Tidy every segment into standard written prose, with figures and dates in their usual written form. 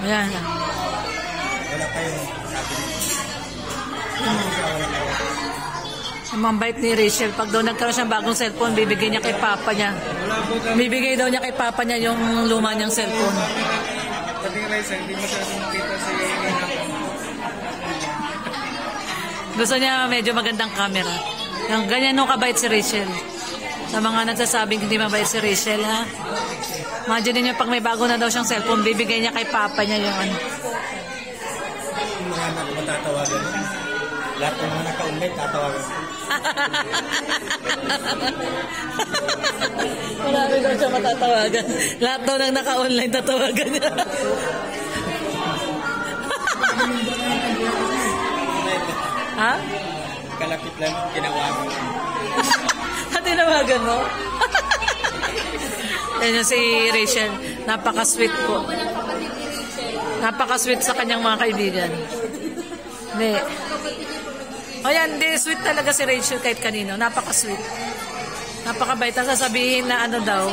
Ayan. Wala kayong Ang mambait ni Rachel, pag daw nagkaroon siyang bagong cellphone, bibigay niya kay papa niya. Bibigay daw niya kay papa niya yung luma niyang cellphone. Sabi ni Rachel, hindi masyadong makita si Gusto niya medyo magandang camera. Yung ganyan nung kabait si Rachel. Sa mga nagsasabing hindi mabait si Rachel, ha? Imagine niyo pag may bago na daw siyang cellphone, bibigay niya kay papa niya yung ano. mga anak matatawagan. Lahat ng mga naka-online tatawagan. Marami daw siya matatawagan. Lahat daw nang naka-online tatawagan niya. Ha? Kalapit lang, tinawagan. Tinawagan mo? Yan yung si Rachel. Napaka-sweet po. Napaka-sweet sa kanyang mga kaibigan. Hindi. O yan, di sweet talaga si Rachel kahit kanino. Napaka-sweet. Napaka-bait. Ang sasabihin na ano daw.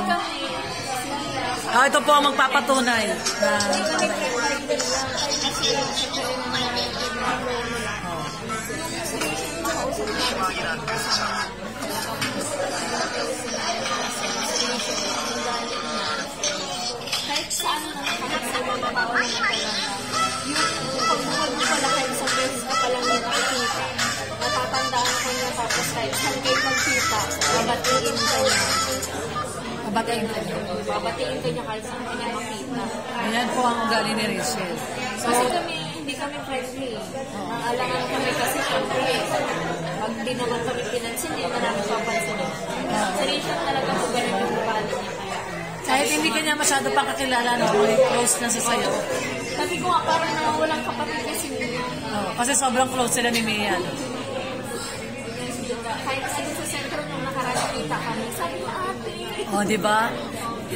Ito po ang magpapatunay. Na, kahit sa ano na nakakasabang tao na talaga. Yung pagbuwag mo pala kahit sa beses ka palang yung nakikita. Natatandaan ko niya tapos kahit saan kayo magkita, babatiin ka niya. Babatiin ka niya. Babatiin ka niya kahit saan ka niya makita. Ayan po ang ugali ni Rachel. So, Kasi kami, hindi kami friendly. Naalangan kami kasi syempre. Pag di naman kami pinansin, hindi naman namin papansin. Sa Rachel talaga po ganun yung ugali niya. kahit hindi ka niya masyado pang kakilala, no? Close na siya sa'yo. Sabi ko nga, parang walang kapatid kasi niya. Kasi sobrang close sila ni Mia. No? Kahit sa sentro nung nakarating kami, sabi ko, ate. O, di ba?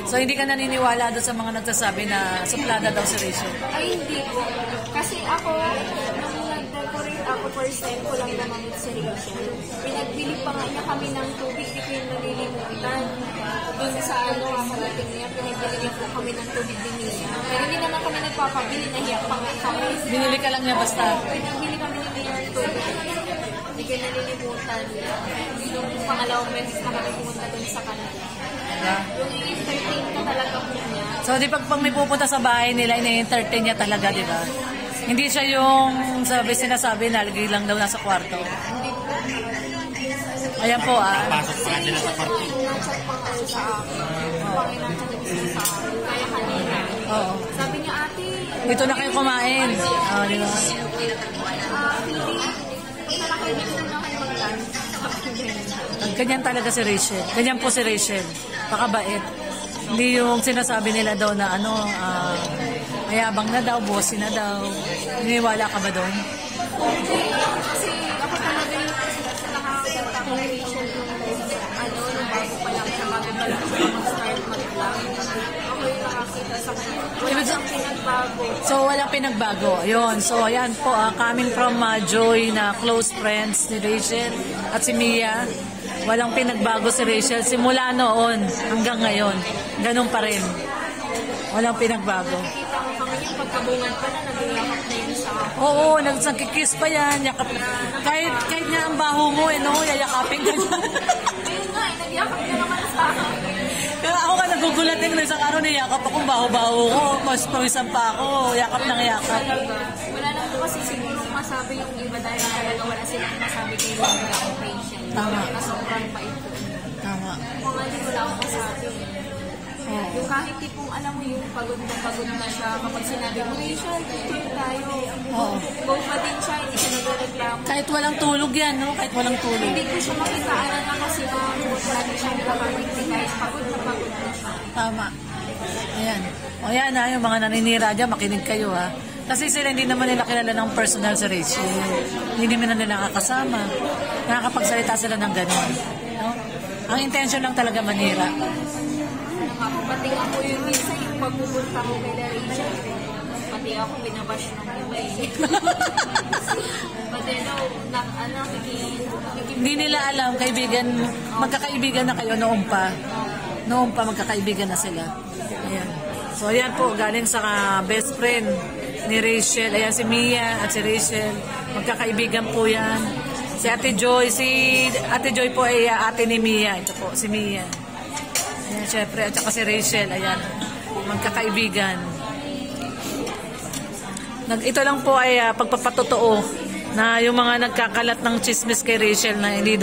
So, hindi ka naniniwala doon sa mga nagsasabi na suplada daw si Rachel? Ay, hindi ko. Kasi ako, nung nag-decorate ako, first time ko lang naman si Rachel. Pinagbili pa nga niya kami ng tubig, di ko yung nalilimutan. Doon sa ano, makarating niya, pinagbili niya po kami ng tubig din niya. Pero hindi naman kami nagpapabili, nahiyak pa nga kami. Binili ka lang niya basta? Pinagbili kami ni Mayor ng tubig. Hindi ko nalilimutan. Yung pangalawang beses na kami pumunta doon sa kanila. Yung i-entertain ka talaga po niya. So, di pag may pupunta sa bahay nila, ini-entertain niya talaga, di ba? Hindi siya yung sinasabi na lagi lang daw nasa kwarto. Ayan po, Pasok pa sila sa party. Nag-chat pa kayo sa akin. Panginoon sa sa akin. Kaya kanina. Oo. Sabi niya, ate, Dito na kayo kumain. Oh, di ba? hindi malaki dito na kayo mag-lunch. Ganyan talaga si Rachel. Ganyan po si Rachel. Pakabait. Hindi yung sinasabi nila daw na mayabang na daw, bossy na daw. Niniwala ka ba doon? Kasi ako talaga yung nakakita ko kay Rachel nung nung bago pa lang siya, bago pa lang siya mag-start mag-vlog. Ako yung nakakita sa kanya. Wala siyang pinagbago. So, walang pinagbago. Ayun. So, ayan po, coming from Joy na close friends ni Rachel at si Mia. Walang pinagbago si Rachel. Simula noon hanggang ngayon. Ganun pa rin. Walang pinagbago. Nakikita ko kami yung pagkabungan pa na nag-iakap na yun sa akin. Oo, nagkikiss pa yan. Yakap. Kahit nga ang baho mo, no? Yayakapin ka dyan. Ayun nga, nag-iakap na naman sa akin. Kaya ako ka nagugulat din isang araw niyakap ako, baho-baho ko. Mas pawisan pa ako. Yakap ng yakap. Wala lang po kasi siguro masabi yung iba dahil talaga wala silang masabi kay Laura o Rachel. Tama. Na sobrang bait ko. Tama. Kung hindi wala akong masabi. Yung kahit tipong alam mo yung pagod na siya kapag sinabi mo, Rachel, tuloy tayo. Oo. Go pa din siya, hindi siya nagreklamo. Kahit walang tulog yan, no? Kahit walang tulog. Hindi ko siya makitaanan na kasi lagi siyang nakakiti kahit pagod na siya. Tama. Ayan. O yan ha, yung mga naninira dyan, makinig kayo ha. Kasi sila hindi naman nila kilala ng personal sa Rachel. Hindi naman nila nakakasama. Nakakapagsalita sila ng gano'n. No? Ang intention lang talaga manira. Pati ako yung minsan yung pagpupunta ko kay Rachel. Pati ako binabash ng iba eh. Pati Hindi nila alam, kaibigan, magkakaibigan na kayo noon pa. Noon pa magkakaibigan na sila. Ayan. So ayan po, galing sa best friend ni Rachel. Ayan si Mia at si Rachel. Magkakaibigan po yan. Si Ate Joy po ay ate ni Mia. Ito po, si Mia. Ayan, syempre. At saka si Rachel. Ayan. Magkakaibigan. Ito lang po ay pagpapatotoo na yung mga nagkakalat ng chismis kay Rachel na hindi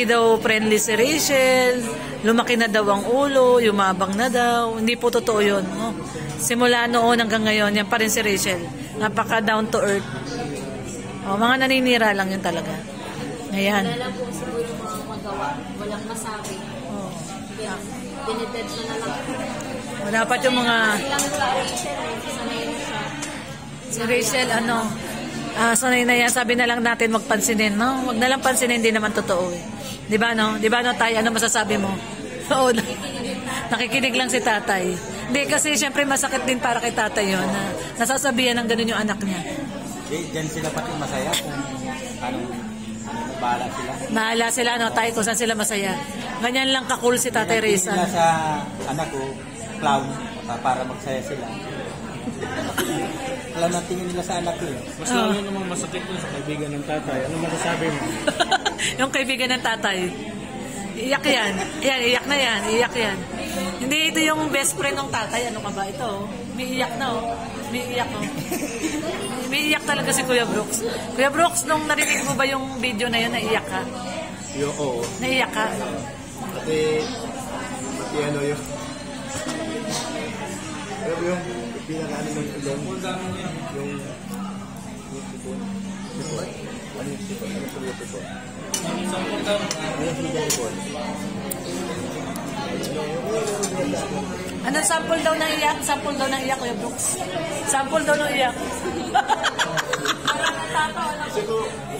daw friendly si Rachel, lumaki na daw ang ulo, yumabang na daw. Hindi po totoo yun. No? Simula noon hanggang ngayon, yan pa rin si Rachel. Napaka down to earth. Mga naninira lang yun talaga. Ayan. Wala lang po siguro mga magawa. Walang masabi. Kaya, dineded na lang. Dapat yung mga... Ilang sa Rachel, sanay na siya. Si Rachel, sanay na yan. Sabi na lang natin magpansinin, no? Wag na lang pansinin, hindi naman totoo eh. Di ba, no? Di ba, no, Tay? Ano masasabi mo? Oo, nakikinig lang si tatay. Hindi, kasi syempre masakit din para kay tatay yun. Na nasasabihan ng ganun yung anak niya. Diyan sila pati masaya kung ano, bahala sila. Bahala sila, no, Tay, kung saan sila masaya. Ganyan lang kakul si Tatay Reza. Sila sa anak ko, clown, para magsaya sila. Alam na tingin nila sa anak ko eh. Mas lalo namang masakit yun sa kaibigan ng tatay. Ano masasabi mo? Yung kaibigan ng tatay. Iyak yan. Yan, iyak na yan. Iyak yan. Hindi ito yung best friend ng tatay. Ano ka ba ito? May iyak na oh. May iyak oh. May iyak talaga si Kuya Brooks. Kuya Brooks, nung narinig mo ba yung video na yun, naiyak ka? Oo. Naiyak ka? Pati ano yun. Alam mo yung pinakaano ng ilong? Yung sipon. Sipon? Ano yung sipon? Ano yung sipon? Ano yung sipon? Anong sample daw ng iyak? Sample daw ng iyak, Kuya Brooks. Sample daw ng iyak.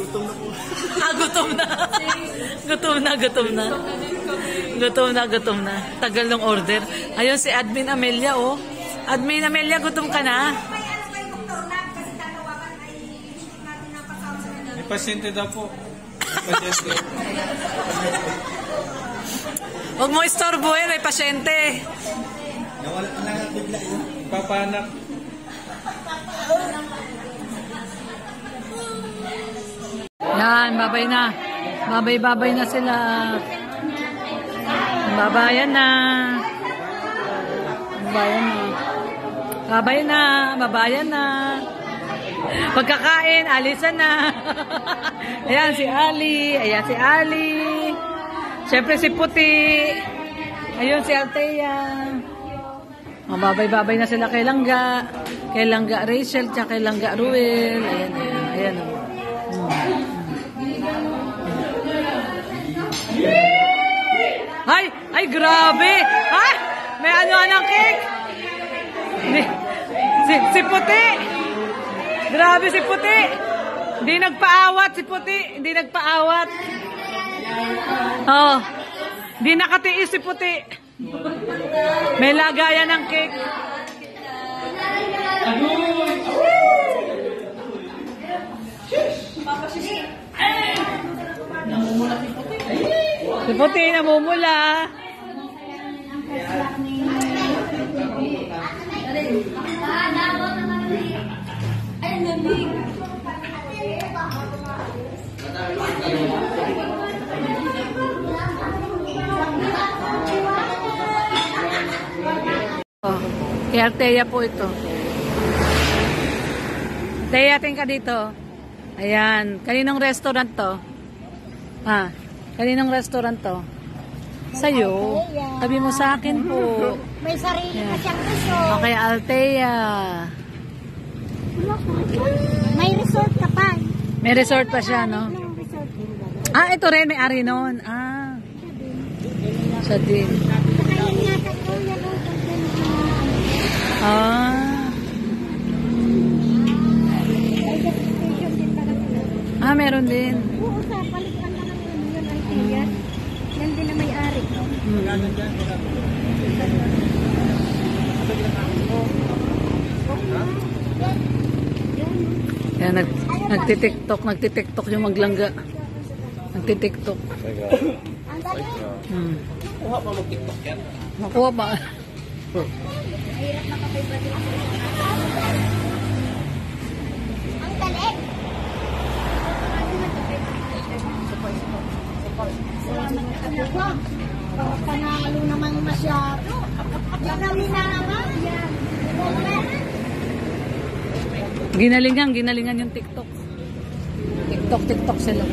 Gutom na po. Gutom na. Gutom na. Tagal ng order. Ayun si Admin Amelia, oh. Admin Amelia, gutom ka na? May pasyente daw po. May pasyente. Huwag mo istorbohin, may pasyente. Nawala na nga bigla yun. Papanak. Yan, babay na. Babay na sila. Babayan na. Babayan na. Pagkakain, alisan na. Ayan si Ali. Siyempre si Puti. Ayun si Althea. Babay na sila kay Langga. Kay Langga Rachel, tsaka kay Langga Ruel. Ayan. Ay, grabe! Ay, may ano-anong cake! Si Puti! Grabe si Puti! Hindi nagpaawat si Puti! Hindi nagpaawat! Oh, hindi nakatiis si Puti! May lagayan ng cake! Si Puti namumula. Kay Althea po ito. Althea, tingin ka dito. Ayan. Kaninong restaurant to? Kaninong restaurant to? Sa'yo. Sabi mo sa akin po. May sarili na siyang gusto. Okay, Althea. May resort ka pa. May resort pa siya, no? Resort din ba? Ito rin, may ari noon. Siya din. Saka yun nga sa kuya no. May destination din pala sila. Meron din. Oo, sa palitan na lang yun ang tiya. Yan din na may-ari. Yan, nagtitiktok yung maglangga. Nagtitiktok. Kuha pa mag-tiktok yan. Makuha ba? Mahirap makapay-bad yung ang galing! Salamat ka po. Panalo naman masyado. Yan kami na naman. Yan. Ginalingan yung TikTok. TikTok sila.